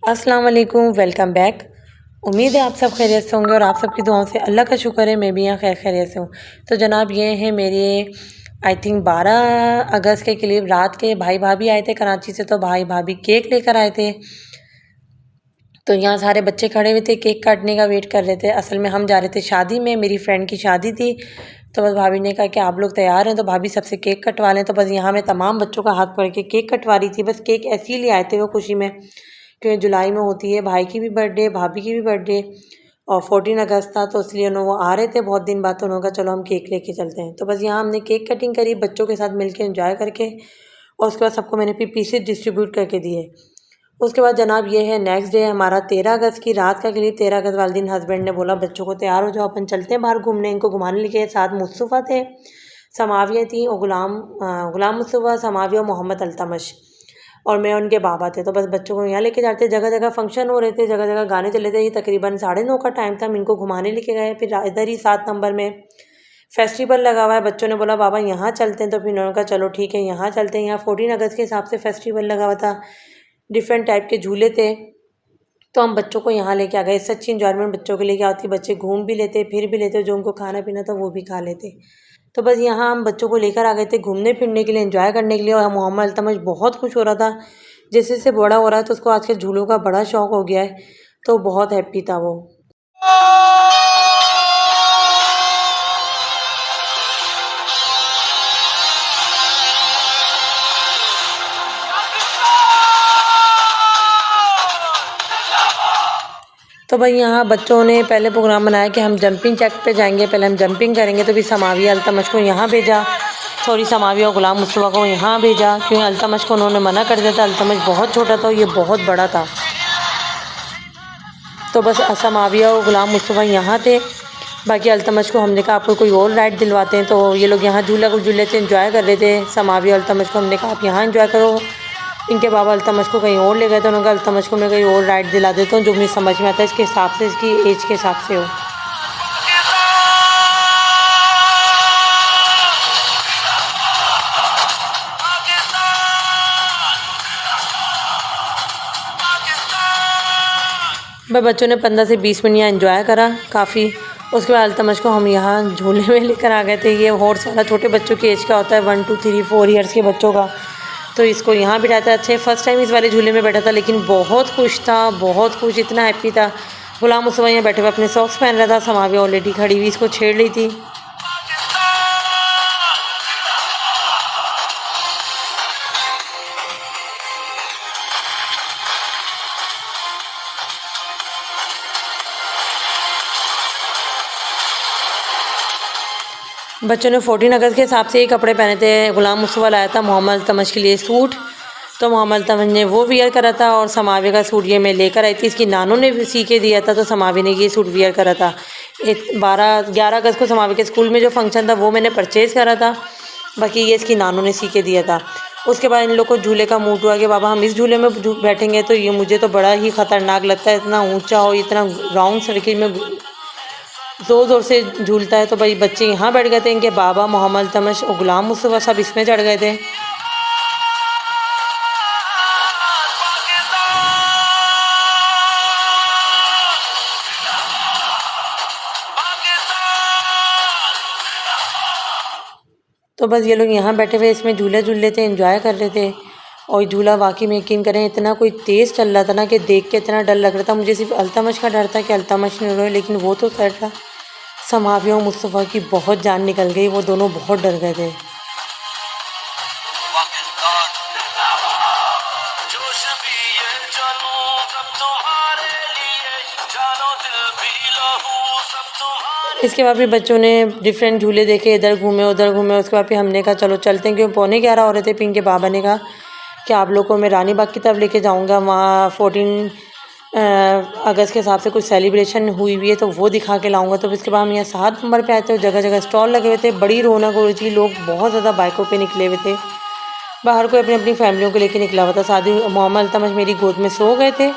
अस्सलाम वालेकुम, welcome back. उम्मीद है आप सब खैरियत से होंगे और आप सबकी दुआओं से अल्लाह का शुक्र है मैं भी यहाँ खैरियत से हूँ। तो जनाब ये है मेरे आई थिंक 12 अगस्त के करीब रात के भाई भाभी आए थे कराची से, तो भाई भाभी केक लेकर आए थे। तो यहाँ सारे बच्चे खड़े हुए थे, केक काटने का वेट कर रहे थे। असल में हम जा रहे थे शादी में, मेरी फ्रेंड की शादी थी। तो बस भाभी ने कहा कि आप लोग तैयार हैं तो भाभी सबसे केक कटवा लें। तो बस यहाँ मैं तमाम बच्चों का हाथ पकड़ के केक कटवा रही थी। बस केक ऐसे ही ले आए थे वो खुशी में, क्योंकि जुलाई में होती है भाई की भी बर्थडे, भाभी की भी बर्थडे और 14 अगस्त था, तो इसलिए उन्होंने वो आ रहे थे बहुत दिन बाद। तो उन्होंने कहा चलो हम केक लेके चलते हैं। तो बस यहाँ हमने केक कटिंग करी बच्चों के साथ मिलके एंजॉय करके, और उसके बाद सबको मैंने फिर पीसेज डिस्ट्रीब्यूट करके दिए। उसके बाद जनाब ये है नेक्स्ट डे हमारा 13 अगस्त की रात का करीब। 13 अगस्त वाले दिन हस्बैंड ने बोला बच्चों को तैयार हो जाओ, अपन चलते हैं बाहर घूमने। इनको घुमाने लेके साथ मुस्तफ़ा थे, समाविया थी और गुलाम मुस्तफ़ा, समाविया और मोहम्मद अल्तमश और मैं उनके बाबा थे। तो बस बच्चों को यहाँ लेके जाते, जगह जगह फंक्शन हो रहे थे, जगह जगह गाने चले थे। ये तकरीबन 9:30 का टाइम था, हम इनको घुमाने लेके गए। फिर इधर ही 7 नंबर में फेस्टिवल लगा हुआ है, बच्चों ने बोला बाबा यहाँ चलते हैं। तो फिर उन्होंने कहा चलो ठीक है यहाँ चलते हैं। यहाँ 14 अगस्त के हिसाब से फेस्टिवल लगा हुआ था, डिफरेंट टाइप के झूले थे। तो हम बच्चों को यहाँ लेके आ गए। इससे अच्छी इंजॉयमेंट बच्चों के लेके आती, बच्चे घूम भी लेते फिर भी लेते, जो उनको खाना पीना था वो भी खा लेते। तो बस यहाँ हम बच्चों को लेकर आ गए थे घूमने फिरने के लिए, एंजॉय करने के लिए। और मोहम्मद अल्तमश बहुत खुश हो रहा था, जैसे जैसे बड़ा हो रहा है तो उसको आजकल झूलों का बड़ा शौक हो गया है, तो बहुत हैप्पी था वो। तो भाई यहाँ बच्चों ने पहले प्रोग्राम बनाया कि हम जंपिंग जैक पे जाएंगे, पहले हम जंपिंग करेंगे। तो भी समाविया अल्तमश को यहाँ भेजा, सॉरी समाविया और गुलाम मुस्तफ़ा को यहाँ भेजा, क्योंकि अल्तमश को उन्होंने मना कर दिया था। अल्तमश बहुत छोटा था, ये बहुत बड़ा था। तो बस समाविया और गुलाम मुस्तफ़ा यहाँ थे, बाकी अल्तमश को हमने कहा आपको कोई और राइड दिलवाते हैं। तो ये लोग यहाँ झूला को झूले थे, एंजॉय कर रहे थे। समाविया अल्तमश को हमने कहा आप यहाँ एंजॉय करो। इनके बाबा अल्तमश को कहीं और ले गए, तो उन्होंने कहा अल्तमश को मैं कहीं और राइड दिला देता हूँ जो मुझे समझ में आता है, इसके हिसाब से, इसकी एज के हिसाब से हो। भाई बच्चों ने 15 से 20 मिनट यहाँ एंजॉय करा काफ़ी। उसके बाद अल्तमश को हम यहाँ झूले में लेकर आ गए थे। ये हॉर्स वाला छोटे बच्चों की एज का होता है, 1 2 3 4 ईयर्स के बच्चों का। तो इसको यहाँ बिठाया था। अच्छे फर्स्ट टाइम इस वाले झूले में बैठा था, लेकिन बहुत खुश था, बहुत खुश, इतना हैप्पी था। गुलाम मुस्तफ़ा यहाँ बैठे हुए अपने सॉक्स पहन रहा था, समाविया ऑलरेडी खड़ी हुई इसको छेड़ रही थी। बच्चों ने 14 अगस्त के हिसाब से ही कपड़े पहने थे। गुलाम मुस्तफ़ा लाया था मोहम्मद अल्तमश के लिए सूट, तो मोहम्मद अल्तमश ने वो वियर करा था। और समाविया का सूट ये मैं लेकर आई थी, इसकी नानों ने भी सी के दिया था, तो समाविया ने ये सूट वियर करा था। 11 अगस्त को समाविया के स्कूल में जो फंक्शन था वो मैंने परचेज़ करा था, बाकी ये इसकी नानों ने सी के दिया था। उसके बाद इन लोग को झूले का मूड हुआ कि बाबा हम इस झूले में बैठेंगे। तो ये मुझे तो बड़ा ही ख़तरनाक लगता है, इतना ऊँचा हो, इतना राउंड सर्किल में ज़ोर ज़ोर से झूलता है। तो भाई बच्चे यहाँ बैठ गए थे, इनके बाबा मोहम्मद अल्तमश और गुलाम मुस्तफ़ा सब इसमें चढ़ गए थे। तो बस ये लोग यहाँ बैठे हुए इसमें झूले झूल रहे थे, एंजॉय कर रहे थे। और झूला वाकई में यकीन करें इतना कोई तेज़ चल रहा था ना कि देख के इतना डर लग रहा था। मुझे सिर्फ अल्तमश का डर था कि अल्तमश नहीं रोए, लेकिन वो तो सर था। समाविया और मुस्तफ़ा की बहुत जान निकल गई, वो दोनों बहुत डर गए थे। इसके बाद फिर बच्चों ने डिफरेंट झूले देखे, इधर घूमे उधर घूमे। उसके बाद फिर हमने कहा चलो चलते हैं, क्योंकि 11:15 हो रहे थे। फिर इनके बाबा ने कहा कि आप लोग को मैं रानी बाग की तरफ लेके जाऊंगा, वहाँ 14 अगस्त के हिसाब से कुछ सेलिब्रेशन हुई है, तो वो दिखा के लाऊंगा। तो इसके बाद हम यहाँ 7 नंबर पे आए थे, जगह जगह स्टॉल लगे हुए थे, बड़ी रौनक हो रही थी, लोग बहुत ज़्यादा बाइकों पे निकले हुए थे। बाहर कोई अपनी अपनी फैमिलियों को लेके निकला हुआ था। शादी मोहम्मद अल्तमश मेरी गोद में सो गए थे।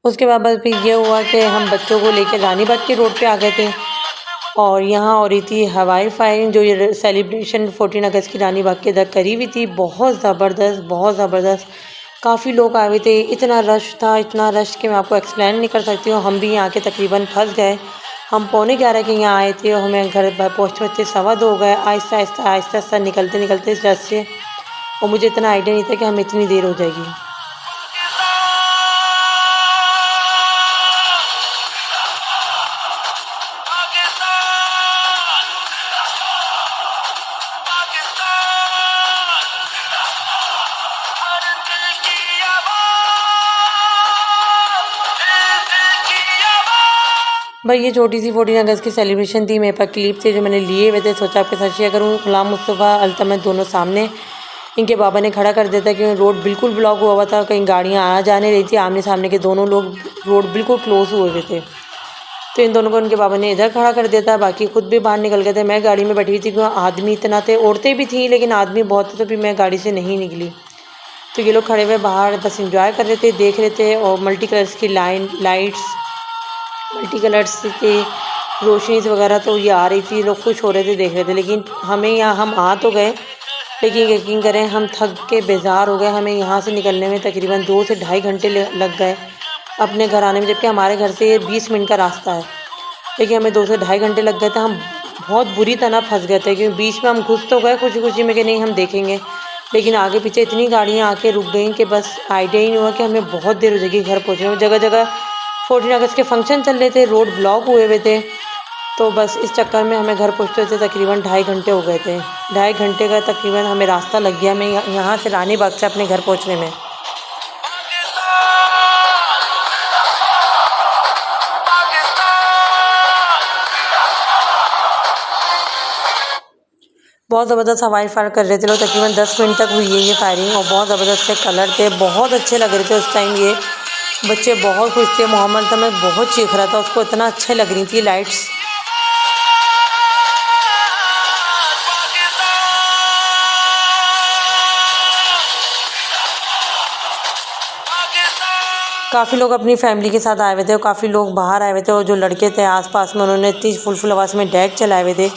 उसके बाद बस फिर ये हुआ कि हम बच्चों को लेकर रानी बाग के रोड पे आ गए थे। और यहाँ हो रही थी हवाई फायरिंग, जो ये सेलिब्रेशन 14 अगस्त की रानी बाग के इधर करी हुई थी। बहुत ज़बरदस्त, बहुत ज़बरदस्त। काफ़ी लोग आए हुए थे, इतना रश था, इतना रश कि मैं आपको एक्सप्लेन नहीं कर सकती हूँ। हम भी यहाँ के तकरीबन फंस गए। हम 11:15 के यहाँ आए थे और हमें घर पहुँचते पहुँचते 2:15 हो गए। आहिस्ता आहिस्ता आहिस्ता आहिस्ता निकलते निकलते इस रश से, और मुझे इतना आइडिया नहीं था कि हमें इतनी देर हो जाएगी। भाई ये छोटी सी 14 अगस्त की सेलिब्रेशन थी। मेरे पास क्लिप थे जो मैंने लिए हुए थे, सोचा आपके साथ शेयर करूँ। गुलाम मुस्तफ़ा अल्तमत दोनों सामने, इनके बाबा ने खड़ा कर दिया था क्योंकि रोड बिल्कुल ब्लॉक हुआ हुआ था, कहीं गाड़ियाँ आ जा नहीं रही थी। आमने सामने के दोनों लोग, रोड बिल्कुल क्लोज हुए हुए थे, तो इन दोनों को उनके बाबा ने इधर खड़ा कर दिया था। बाकी खुद भी बाहर निकल गए थे। मैं गाड़ी में बैठी हुई थी क्योंकि आदमी इतना थे, औरतें भी थी लेकिन आदमी बहुत थे, तो फिर मैं गाड़ी से नहीं निकली। तो ये लोग खड़े हुए बाहर बस इंजॉय कर रहे थे, देख रहे थे। और मल्टी कलर्स की लाइट्स, मल्टी कलर्स की रोशनी वगैरह तो ये आ रही थी, लोग खुश हो रहे थे, देख रहे थे। लेकिन हमें यहाँ, हम आ तो गए लेकिन यकीन करें हम थक के बेजार हो गए। हमें यहाँ से निकलने में तकरीबन 2 से ढाई घंटे लग गए अपने घर आने में, जबकि हमारे घर से 20 मिनट का रास्ता है, लेकिन हमें 2 से ढाई घंटे लग गए थे। हम बहुत बुरी तरह फंस गए थे क्योंकि बीच में हम घुस तो गए खुशी खुशी में कि नहीं हम देखेंगे, लेकिन आगे पीछे इतनी गाड़ियाँ आके रुक गई कि बस आइडिया ही नहीं हुआ कि हमें बहुत देर हो जाएगी घर पहुँचने में। जगह जगह 14 अगस्त के फंक्शन चल रहे थे, रोड ब्लॉक हुए हुए थे, तो बस इस चक्कर में हमें घर पहुँचते हुए तकरीबन 2.5 घंटे हो गए थे। 2.5 घंटे का तकरीबन हमें रास्ता लग गया मैं यहाँ से रानी बाग से अपने घर पहुँचने में। बहुत ज़बरदस्त हवाई फायर कर रहे थे लोग, तकरीबन 10 मिनट तक हुई है ये फायरिंग, और बहुत ज़बरदस्त से कलर थे, बहुत अच्छे लग रहे थे उस टाइम। ये बच्चे बहुत खुश थे, मोहम्मद तमत बहुत चीख रहा था, उसको इतना अच्छे लग रही थी लाइट्स। काफ़ी लोग अपनी फैमिली के साथ आए हुए थे और काफ़ी लोग बाहर आए हुए थे, और जो लड़के थे आसपास में उन्होंने इतनी फुल आवाज़ में डेक चलाए हुए थे।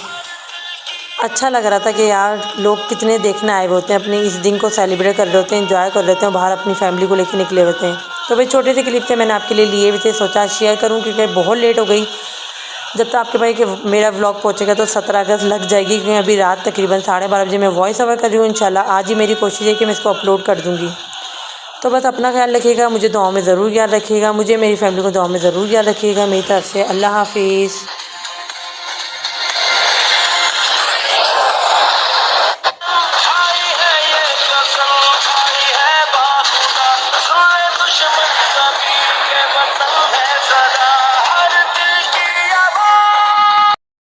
अच्छा लग रहा था कि यार लोग कितने देखने आए हुए होते हैं, अपने इस दिन को सेलिब्रेट कर रहे होते हैं, एंजॉय कर रहे होते हैं, बाहर अपनी फैमिली को लेके निकले होते हैं। तो भाई छोटे से क्लिप थे, मैंने आपके लिए लिए हुए थे, सोचा शेयर करूं क्योंकि बहुत लेट हो गई। जब तक आपके भाई कि मेरा व्लॉग पहुंचेगा तो 17 अगस्त लग जाएगी, क्योंकि अभी रात तकरीबन 12:30 बजे मैं वॉइस ओवर कर रही हूँ। इंशाल्लाह आज ही मेरी कोशिश है कि मैं इसको अपलोड कर दूँगी। तो बस अपना ख्याल रखिएगा, मुझे दुआओं में ज़रूर याद रखिएगा, मुझे मेरी फैमिली को दुआओं में ज़रूर याद रखिएगा। मेरी तरफ से अल्लाह हाफिज़।